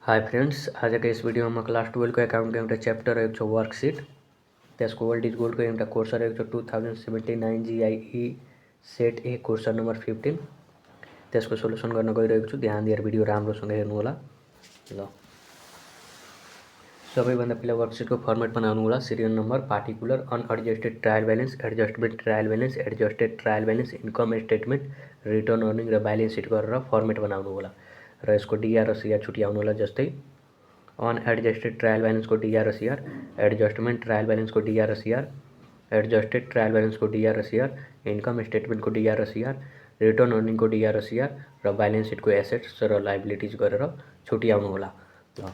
Hi friends, आज के इस video में क्लास 12 को अकाउंट के चैप्टर एक वर्कशीट त्यसको ओल्ड इज गोल्ड को कोर्सर एक 2079 GIE सेट ए क्वेश्चन नंबर 15 त्यसको सोल्युसन गर्न गइरहेको छु। ध्यान दिएर भिडियो राम्रोसँग हेर्नु होला। ल सबैभन्दा पहिला वर्कशीटको फर्मेट बनाउनु होला। Serial number, particular, unadjusted trial balance, adjustment trial balance, adjusted trial balance, income statement, return earning र बैलेंस शीट गरेर फर्मेट बनाउनु होला र यसको डीआर र सीआर छुट्याउनु होला। जस्तै अनएडजस्टेड ट्रायल बैलेंस को डीआर र सीआर, एडजस्टमेंट ट्रायल बैलेंस को डीआर र सीआर, एडजस्टेड ट्रायल बैलेंस को डीआर र सीआर, इन्कम स्टेटमेंट को डीआर र सीआर, रिटर्न अर्निङ को डीआर र सीआर र बैलेंस शीट को एसेट्स र लायबिलिटीज गरेर छुट्याउनु होला। ल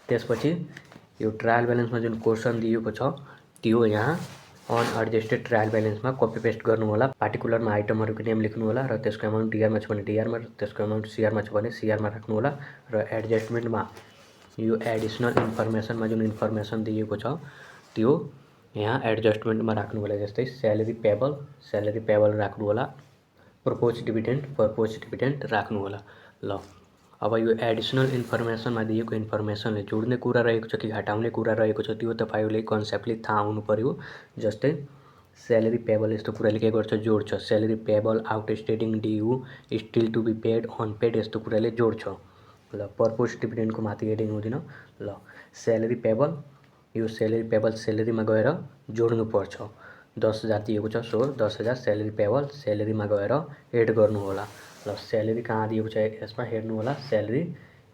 त्यसपछि यो ट्रायल बैलेंस में जुन क्वेश्चन दिएको छ त्यो यहाँ अनएडजस्टेड ट्रायल बैलेंस में कपी पेस्ट गर्नु होला। पार्टिकुलर में आइटमहरुको नेम लेख्नु होला र त्यसको अमाउन्ट डीआर में छ भने डीआर में, त्यसको अमाउन्ट सीआर में छ भने सीआर में राख्नु होला र एडजस्टमेंट में यो एडिशनल इन्फर्मेसन में जुन इन्फर्मेसन दिएको छ त्यो यहाँ एडजस्टमेंट में राख्नु होला। जस्तै सैलरी पेबल राख्नु होला, प्रपोज डिभिडेन्ड राख्नु होला। ल अब यो एडिशनल इन्फर्मेसन में दिएको इन्फर्मेसनले जोड्ने कुरा रहेको छ कि घटाउने कुरा रहेको छ त्यो तपाईले कन्सेप्टली थाहा हुनु पर्यो। जस्तै सैलरी पेबल यस्तो कुराले के गर्छ, जोड्छ। Salary payable, outstanding due, still to be paid, unpaid यस्तो कुराले जोड्छ। ल पर्पोज डिभिडेन्डको माथि हेडिङ हुँदैन। ल सैलरी पेबल, यो सैलरी पेबल सैलरीमा गएर जोड्नु पर्छ। 10,000 दिएको छ, सो 10,000 सैलरी पेबल सैलरीमा गएर एड गर्नु होला। ल सैलरी कहाँ दिएको छ यसमा हेर्नु होला। सैलरी,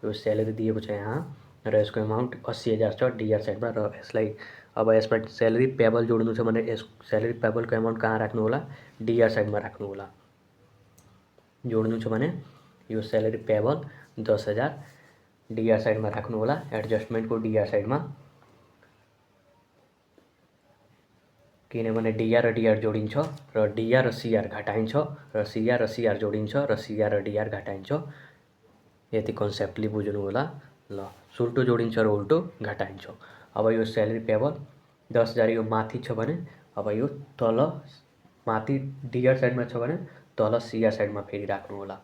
यो सैलरी दिएको छ यहाँ र यसको अमाउन्ट 80,000 छ डीआर साइडमा र यसलाई अब यसमा सैलरी पेबल जोड्नु छ भने यस सैलरी पेबलको अमाउन्ट कहाँ राख्नु होला, डीआर साइडमा राख्नु होला। जोड्नु छ भने यो सैलरी पेबल 10,000 डीआर साइडमा राख्नु होला, एडजस्टमेन्टको डीआर साइडमा। किनभने डीआर र डीआर जोडिन्छ र डीआर र सीआर घटाइन्छ र सीआर र सीआर जोडिन्छ र सीआर र डीआर घटाइन्छ। यति कन्सेप्टली बुझ्नु होला। ल सुल्टो जोडिन्छ र उल्टो घटाइन्छ। अब यो सैलरी पेबल 10,000 यो माथि छ भने अब यो तल माथि डीआर साइडमा छ भने तल सीआर साइडमा फेरि राख्नु होला।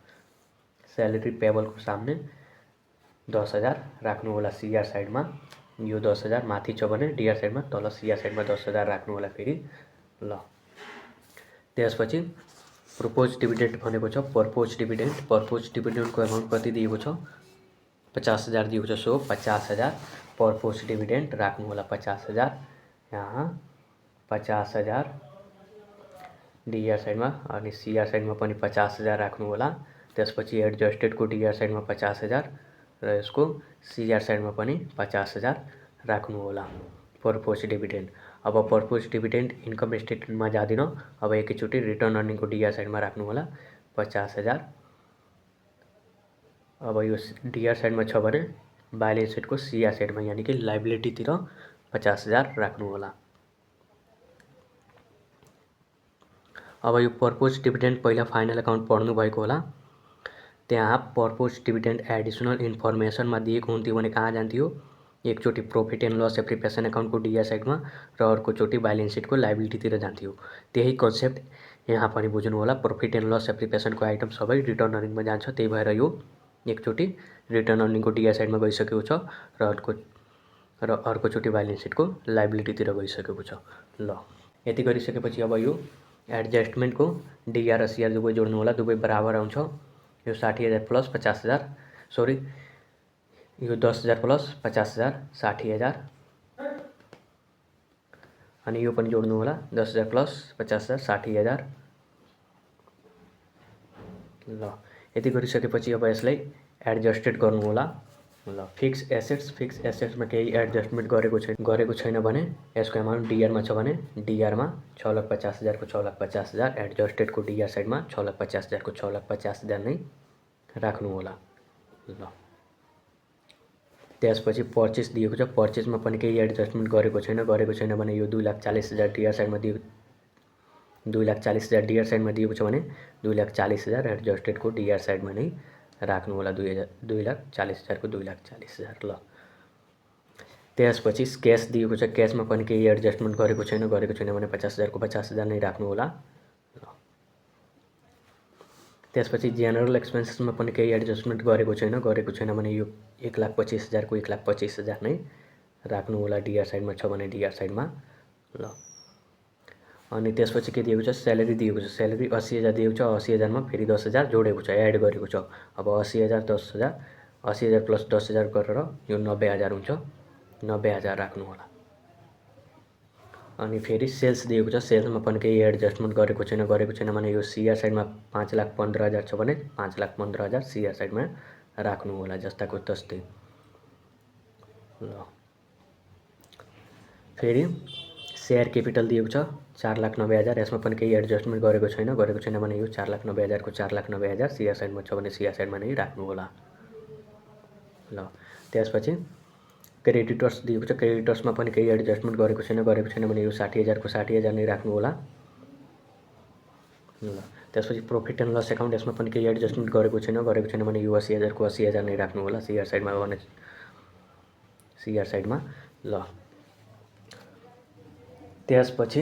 सैलरी पेबलको सामने 10,000 राख्नु होला सीआर साइडमा। यो 10,000 माथि छ भने डीआर साइडमा, तल सीआर साइडमा 10,000 राख्नु होला फेरि। ल त्यसपछि प्रपोज डिभिडेन्ड भनेको छ। पर्पोज डिभिडेन्डको अमाउन्ट कति दिएको छ, 50,000 दिएको छ, सो 50,000 पर्पोज डिभिडेन्ड राख्नु होला। 50,000 यहाँ 50,000 डीआर साइडमा अनि सीआर साइडमा पनि 50,000 राख्नु होला। त्यसपछि एडजस्टेडको डीआर साइडमा 50,000 र यसको सीआर साइडमा पनि 50,000 राख्नु होला पर्पोज डिभिडेन्ड। अब पर्पोज डिभिडेन्ड इन्कम स्टेटमेन्टमा जाँदिन, अब एकैचोटि रिटर्न अर्निङको डीआर साइडमा राख्नु होला 50,000। अब यो डीआर साइडमा छ भने बैलेंस शीटको सीआर साइडमा यानी कि लायबिलिटीतिर 50,000 राख्नु होला। अब यो पर्पोज डिभिडेन्ड पहिला फाइनल अकाउन्ट पढ्नु भएको होला। त्यहाँ पर्पोज डिभिडेन्ड एडिशनल इन्फर्मेसनमा दिएको हुन्थ्यो भने कहाँ जान्थ्यो, एकचोटि प्रॉफिट एन्ड लस एप्रिसिएसन अकाउन्टको डीआर साइडमा र अर्कोचोटि बैलेंस शीटको लायबिलिटीतिर जान्थ्यो। त्यही कन्सेप्ट यहाँ पनि बुझ्नु होला। प्रॉफिट एन्ड लस एप्रिसिएसनको आइटम सबै रिटर्न अर्निङमा जान्छ, त्यही भएर यो एकचोटि रिटर्न अर्निङको डीआर साइडमा गइसकेको छ र अर्कोचोटि बैलेंस शीटको लायबिलिटीतिर गइसकेको छ। ल यति गरिसकेपछि अब यो एडजस्टमेन्टको डीआर र सीआर दुवै जोड्नु होला। दुवै बराबर आउँछ। यो 60,000 प्लस 50,000, सरी यो 10,000 प्लस 50,000 60,000 अनि यो पनि जोड्नु होला। 10,000 प्लस 50,000 60,000। ल यति गरिसकेपछि अब यसलाई एडजस्टेड गर्नु होला। ल फिक्स एसेट्समा केही एडजस्टमेन्ट गरेको छैन भने यसको अमाउन्ट डीआरमा छ भने डीआरमा 6,50,000 को 6,50,000, एडजस्टेडको डीआर साइडमा 6,50,000 को 6,50,000 नै राख्नु होला। ल त्यसपछि पर्चेस दिएको छ। पर्चेसमा पनि केही एडजस्टमेन्ट गरेको छैन भने यो 2,40,000 डीआर साइडमा 2,40,000 डीआर साइडमा दिएको छ भने 2,40,000 एडजस्टेडको डीआर साइडमा नै राख्नु होला। 2,40,000 को 2,40,000। ल त्यसपछि क्याश दिएको छ। क्याशमा पनि केही एडजस्टमेन्ट गरेको छैन भने 50,000 को 50,000 नै राख्नु होला। त्यसपछि जेनरल एक्सपेन्सेसमा पनि केही एडजस्टमेन्ट गरेको छैन भने यो 1,25,000 को 1,25,000 नै राख्नु होला। डिआर साइडमा छ भने डिआर साइडमा। ल अनि त्यसपछि के दिएको छ, स्यालेरी दिएको छ। स्यालेरी 80,000 दिएको छ। 80,000 मा फेरि 10,000 जोडेको छ, एड गरेको छ। अब 80,000 10,000 80,000 प्लस 10,000 गरेर यो 90,000 हुन्छ। 90,000 राख्नु होला। अनि फेरि सेल्स दिएको छ। सेल्समा पनि केही एडजस्टमेन्ट गरेको छैन भने यो सीआर साइडमा 5,15,000 छ भने 5,15,000 सीआर साइडमा राख्नु होला जस्ताको तस्तै। ल फेरि शेयर क्यापिटल दिएको छ 4,90,000। यसमा पनि केही एडजस्टमेन्ट गरेको छैन भने यो 4,90,000 को 4,90,000 सीआर साइडमा छ भने सीआर साइडमा नै राख्नु होला। ल त्यसपछि क्रेडिटर्स दिएको छ। क्रेडिटर्समा पनि केही एडजस्टमेन्ट गरेको छैन भने यो 60,000 को 60,000 नै राख्नु होला। ल त्यसपछि प्रॉफिट एन्ड लस एकाउन्ट, यसमा पनि केही एडजस्टमेन्ट गरेको छैन भने यो 80,000 को 80,000 नै राख्नु होला सीआर साइडमा भने सीआर साइडमा। ल त्यसपछि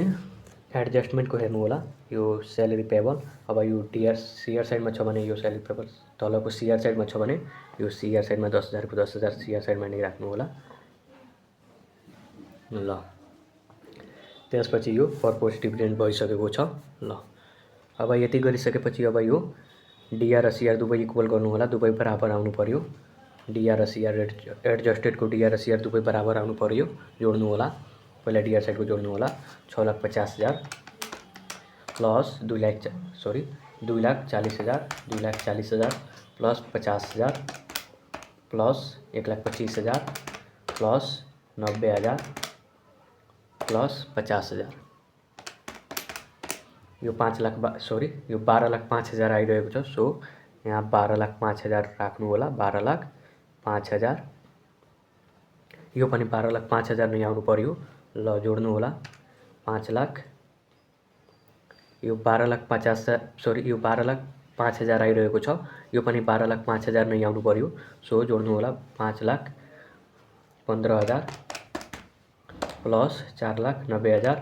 एडजस्टमेन्टको हेर्नु होला। यो स्यालेरी पेबल, अब यो डिआर सीआर साइडमा छ भने यो स्यालेरी पेबल तलको सीआर साइडमा छ भने यो सीआर साइडमा 10,000 को 10,000 सीआर साइडमा नै राख्नु होला। ल त्यसपछि यो पर्पोज डिभिडेन्ड भइसकेको छ। ल अब यति गरिसकेपछि अब यो डिआर र सीआर दुवै इक्वल गर्नु होला। दुवै बराबर आउनु पर्यो। डिआर र सीआर एडजस्टेडको डिआर र सीआर दुवै बराबर आउनु पर्यो। जोड्नु होला। पहिला डिआर साइडको जोड्नु होला। 6,50,000 plus 2,40,000 2,40,000 plus 50,000 plus 1,25,000 plus 90,000 plus 50,000। यो 12,05,000 आइरहेको छ। सो यहाँ 12,05,000 राख्नु होला। 12,05,000 यो पनि 12,05,000 नै आउनु पर्यो। ल जोड्नु होला। 5 लाख यो 12,05,000 आइरहेको छ। यो पनि 12,05,000 नै आउनु पर्यो। सो जोड्नु होला। 5,15,000 plus 4,90,000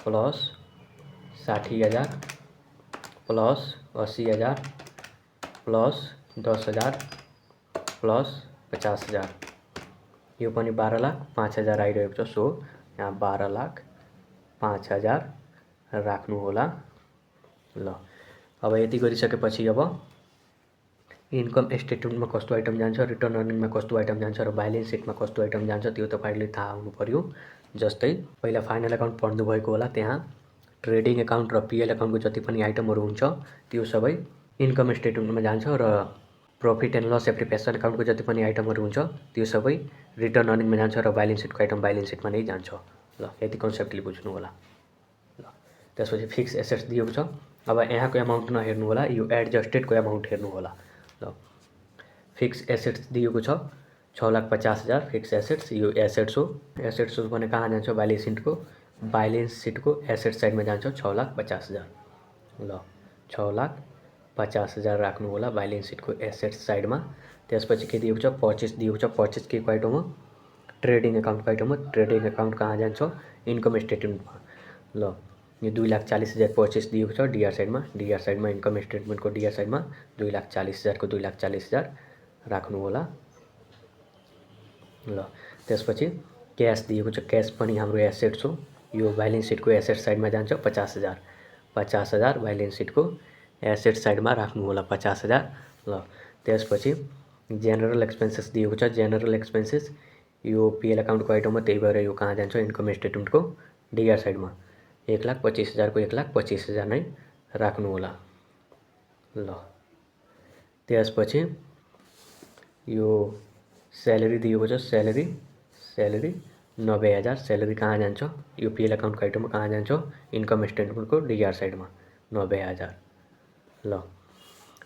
plus 60,000 plus 80,000 plus 10,000 plus 50,000। यो पनि 12,05,000 आइरहेको छ। सो यहाँ 12,05,000 राख्नु होला। ल अब यति गरिसकेपछि अब इन्कम स्टेटमेन्टमा कस्तो आइटम जान्छ, रिटर्न अर्निङमा कस्तो आइटम जान्छ र ब्यालेन्स सिटमा कस्तो आइटम जान्छ त्यो तपाईहरुले थाहा हुनु पर्यो। जस्तै पहिला फाइनल अकाउन्ट पढ्नु भएको होला। त्यहाँ ट्रेडिङ अकाउन्ट र पीएल अकाउन्टको जति पनि आइटमहरु हुन्छ त्यो सबै इन्कम स्टेटमेन्टमा जान्छ र प्रॉफिट एन्ड लस एप्रिसिएसन अकाउन्टको जति पनि आइटमहरु हुन्छ त्यो सबै रिटर्न अर्निङमा जान्छ र ब्यालेन्स सिटको आइटम ब्यालेन्स सिटमा नै जान्छ। ल यति कन्सेप्टले बुझ्नु होला। ल त्यसपछि फिक्स एसेट्स दिएको छ। अब यहाँको अमाउन्ट नहेर्नु होला, यो एडजस्टेडको अमाउन्ट हेर्नु होला। ल फिक्स एसेट्स दिएको छ 6,50,000 फिक्स एसेट्स। यो एसेट्स हो। एसेट्स हो भने कहाँ जान्छ, ब्यालेन्स सिटको एसेट साइडमा जान्छ 6,50,000। ल 6,50,000 राख्नु होला ब्यालेन्स सिटको एसेट साइडमा। त्यसपछि के दिएको छ, पर्चेस दिएको छ। पर्चेस के को आइटम हो, ट्रेडिङ अकाउन्टको आइटम हो। ट्रेडिङ अकाउन्ट कहाँ जान्छ, इन्कम स्टेटमेन्टमा। ल यो 2,40,000 पर्चेस दिएको छ डिआर साइडमा इन्कम स्टेटमेन्टको डिआर साइडमा 2,40,000 को 2,40,000 राख्नु होला। ल त्यसपछि क्याश दिएको छ। क्याश पनि हाम्रो एसेट्स हो। यो ब्यालेन्स सिटको एसेट साइडमा जान्छ 50,000। 50,000 ब्यालेन्स सिटको एसेट साइडमा राख्नु होला 50,000। ल त्यसपछि जेनरल एक्सपेन्सेस दिएको छ। जेनरल एक्सपेन्सेस यो पीएल अकाउन्टको आइटम हो, त्यही भएर यो कहाँ जान्छ, इन्कम स्टेटमेन्टको डिआर साइडमा 1,25,000 को 1,25,000 नै राख्नु होला। ल त्यसपछि यो स्यालेरी दिएको छ। स्यालेरी 90,000। स्यालेरी कहाँ जान्छ, यो पीएल अकाउन्टको आइटम कहाँ जान्छ, इन्कम स्टेटमेन्टको डिआर साइडमा 90,000। ल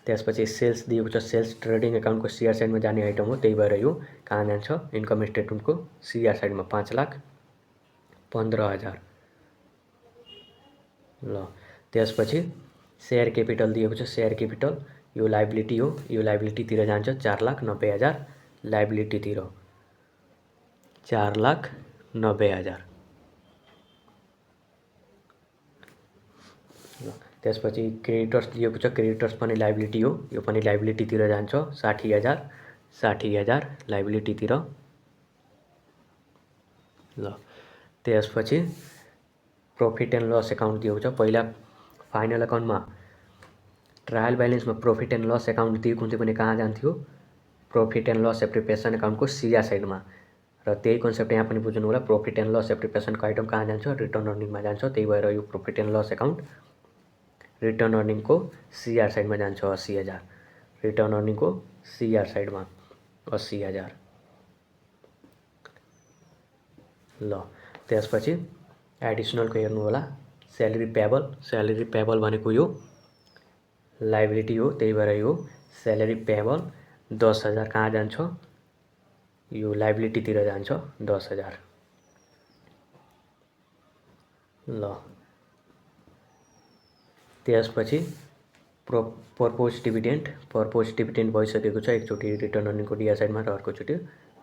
त्यसपछि सेल्स दिएको छ। सेल्स ट्रेडिङ अकाउन्टको सीआर साइडमा जाने आइटम हो, त्यही भएर यो कहाँ जान्छ, इन्कम स्टेटमेन्टको सीआर साइडमा 5,15,000। ल त्यसपछि शेयर क्यापिटल दिएको छ। शेयर क्यापिटल यो लायबिलिटी हो। यो लायबिलिटीतिर जान्छ 4,90,000। लायबिलिटीतिर 4,90,000। ल त्यसपछि क्रेडिटर्स दिएको छ, क्रेडिटर्स पनि लाइबिलिटी हो, यो पनि लाइबिलिटीतिर जान्छ 60,000 लाइबिलिटीतिर। ल त्यसपछि प्रॉफिट एन्ड लस एकाउन्ट दिएको छ। पहिला फाइनल अकाउन्टमा ट्रायल ब्यालेन्समा प्रॉफिट एन्ड लस एकाउन्ट दिएको हुन्थ्यो भने कहाँ जान्थ्यो, प्रॉफिट एन्ड लस एप्रिसिएसन अकाउन्टको सीआर साइडमा। र त्यही कन्सेप्ट यहाँ पनि बुझ्नु होला, प्रॉफिट एन्ड लस एप्रिसिएसनको आइटम कहाँ जान्छ, रिटर्न अर्निङमा जान्छ। त्यही भएर यो profit and loss account return अर्निङको सीआर साइडमा जान्छ 80,000, रिटर्न अर्निङको सीआर साइडमा 80,000। ल त्यसपछि एडिसनलको हेर्नु होला, स्यालेरी पेबल भनेको यो लाइबिलिटी हो, त्यही भएर यो स्यालेरी पेबल 10,000 कहाँ जान्छ, यो लाइबिलिटीतिर जान्छ 10,000। ल त्यसपछि पर्पोज डिभिडेन्ड भइसकेको छ, एकचोटि रिटर्न अर्निङको डिआर साइडमा र अर्कोचोटि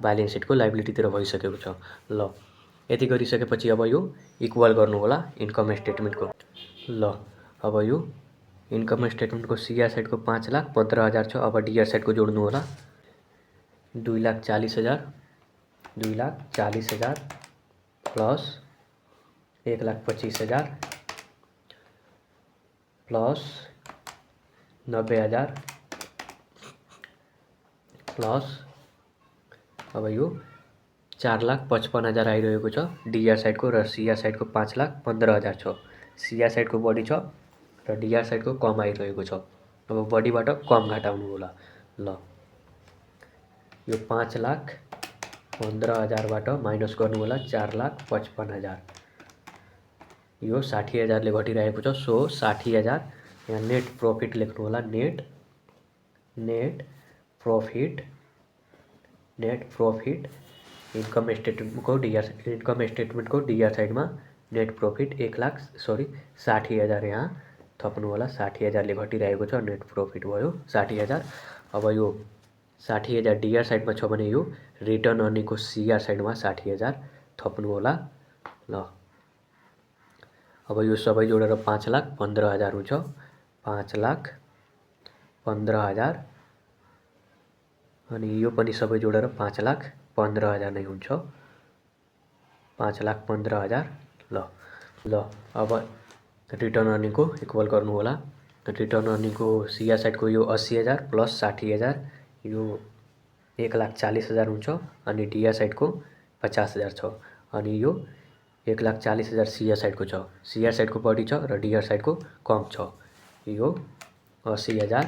ब्यालेन्स सिटको लाइबिलिटीतिर भइसकेको छ। ल यति गरिसकेपछि अब यो इक्वल गर्नु होला इन्कम स्टेटमेन्टको। ल अब यो इन्कम स्टेटमेन्टको सीआर साइडको 5,15,000 छ। अब डिआर साइडको जोड्नु होला 2,40,000 प्लस 1,25,000 प्लस 90,000 प्लस अब यो 4,55,000 आइरहेको छ डिआर साइडको, र सीआर साइडको 5,15,000 छ। सीआर साइडको बढी छ र डिआर साइडको कम आइरहेको छ। अब बढीबाट कम घटाउनु होला। ल यो 5,15,000बाट माइनस गर्नु होला 4,55,000, यो 60,000ले घटिरहेको छ। सो 60,000 यहाँ नेट प्रॉफिट लेख्नु होला, नेट प्रॉफिट इन्कम स्टेटमेन्टको डिआर साइडमा नेट प्रॉफिट 60,000 यहाँ थप्नु होला। 60,000ले घटिरहेको छ, नेट प्रॉफिट भयो 60,000। अब यो 60,000 डिआर साइडमा छ भने यो रिटर्न अर्निङको सीआर साइडमा 60,000 थप्नु होला। ल अब यो सबै जोडेर 5,15,000 हुन्छ, 5,15,000 अनि यो पनि सबै जोडेर 5,15,000 नै हुन्छ, 5,15,000। ल अब रिटर्न अर्निङको इक्वल गर्नु होला। रिटर्न अर्निङको सीआर साइडको यो 80,000 प्लस 60,000 यो 1,40,000 हुन्छ, अनि डिआर साइडको 50,000 छ, अनि यो 1,40,000 सीआर साइडको छ। सीआर साइडको बढी छ र डिआर साइडको कम छ। यो 80,000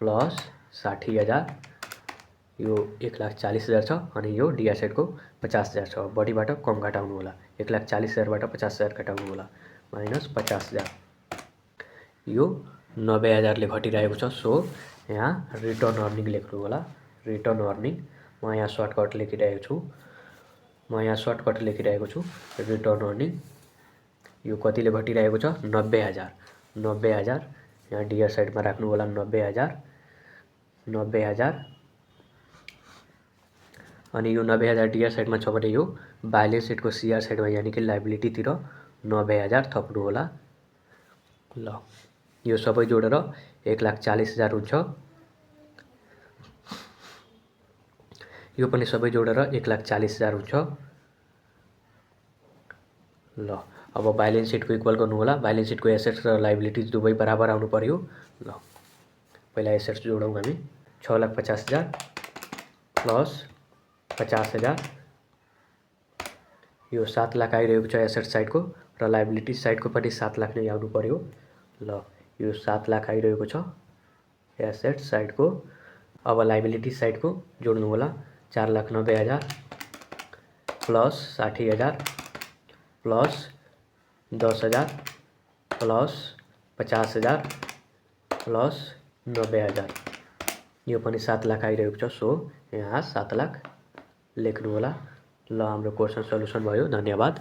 प्लस 60,000 यो 1,40,000 छ, अनि यो डिआर साइडको 50,000 छ। बढीबाट कम घटाउनु होला, 1,40,000बाट 50,000 घटाउनु होला, माइनस 50,000। यो 90,000ले घटिरहेको छ। सो यहाँ रिटर्न अर्निङ लेख्नु होला, रिटर्न अर्निङ। म यहाँ सर्टकट लेखिरहेको छु, रिटर्न अर्निङ। यो कतिले घटिरहेको छ, 90,000 यहाँ डिआर साइडमा राख्नु होला 90,000 अनि यो 90,000 डिआर साइडमा छ भने यो ब्यालेन्स सिटको सीआर साइडमा यानि कि लाइबिलिटीतिर 90,000 थप्नु होला। ल यो सबै जोडेर 1,40,000 हुन्छ, यो पनि सबै जोडेर 1,40,000 हुन्छ। ल अब ब्यालेन्स सिटको इक्वल गर्नु होला। ब्यालेन्स सिटको एसेट्स र लाइबिलिटिज दुवै बराबर आउनु पर्यो। ल पहिला एसेट्स जोडौँ हामी, 6,50,000 प्लस 50,000 यो 7 लाख आइरहेको छ एसेट साइडको, र लाइबिलिटिज साइडको पनि 7 लाख नै आउनु पर्यो। ल यो 7 लाख आइरहेको छ एसेट साइडको। अब लाइबिलिटिज साइडको जोड्नु होला 4,90,000 प्लस 60,000 प्लस 10,000 प्लस 50,000 प्लस 90,000, यो पनि 7 लाख आइरहेको छ। सो यहाँ 7 लाख लेख्नु होला। ल हाम्रो क्वेसन सल्युसन भयो। धन्यवाद।